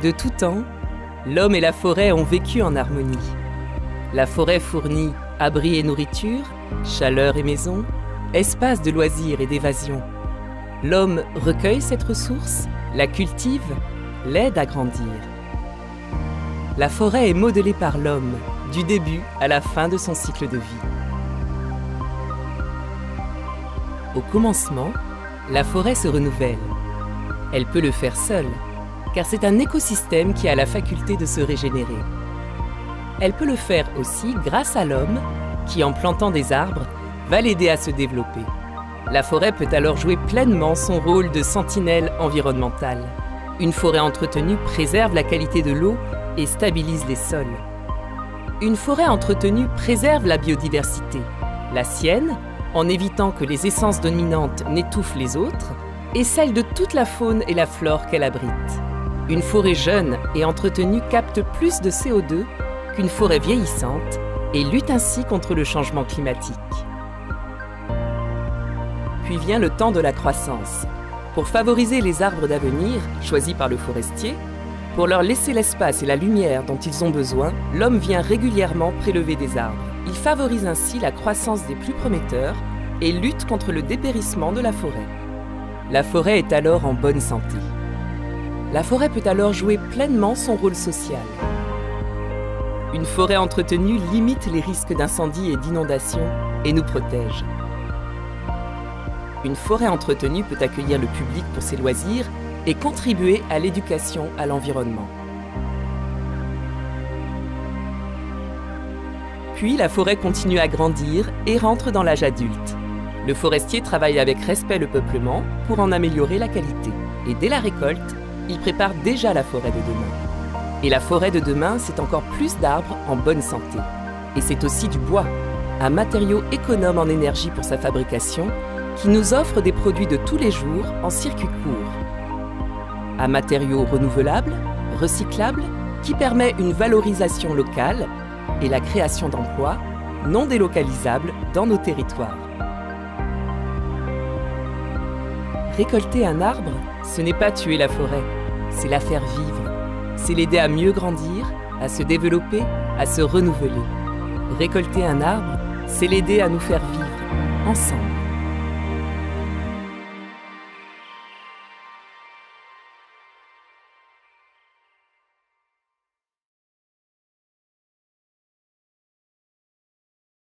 De tout temps, l'homme et la forêt ont vécu en harmonie. La forêt fournit abri et nourriture, chaleur et maison, espace de loisirs et d'évasion. L'homme recueille cette ressource, la cultive, l'aide à grandir. La forêt est modelée par l'homme, du début à la fin de son cycle de vie. Au commencement, la forêt se renouvelle. Elle peut le faire seule, car c'est un écosystème qui a la faculté de se régénérer. Elle peut le faire aussi grâce à l'homme, qui en plantant des arbres, va l'aider à se développer. La forêt peut alors jouer pleinement son rôle de sentinelle environnementale. Une forêt entretenue préserve la qualité de l'eau et stabilise les sols. Une forêt entretenue préserve la biodiversité, la sienne, en évitant que les essences dominantes n'étouffent les autres, et celle de toute la faune et la flore qu'elle abrite. Une forêt jeune et entretenue capte plus de CO2 qu'une forêt vieillissante et lutte ainsi contre le changement climatique. Puis vient le temps de la croissance. Pour favoriser les arbres d'avenir, choisis par le forestier, pour leur laisser l'espace et la lumière dont ils ont besoin, l'homme vient régulièrement prélever des arbres. Il favorise ainsi la croissance des plus prometteurs et lutte contre le dépérissement de la forêt. La forêt est alors en bonne santé. La forêt peut alors jouer pleinement son rôle social. Une forêt entretenue limite les risques d'incendie et d'inondation et nous protège. Une forêt entretenue peut accueillir le public pour ses loisirs et contribuer à l'éducation à l'environnement. Puis la forêt continue à grandir et rentre dans l'âge adulte. Le forestier travaille avec respect le peuplement pour en améliorer la qualité. Et dès la récolte, il prépare déjà la forêt de demain. Et la forêt de demain, c'est encore plus d'arbres en bonne santé. Et c'est aussi du bois, un matériau économe en énergie pour sa fabrication, qui nous offre des produits de tous les jours en circuit court. Un matériau renouvelable, recyclable, qui permet une valorisation locale et la création d'emplois non délocalisables dans nos territoires. Récolter un arbre, ce n'est pas tuer la forêt, c'est la faire vivre. C'est l'aider à mieux grandir, à se développer, à se renouveler. Récolter un arbre, c'est l'aider à nous faire vivre, ensemble.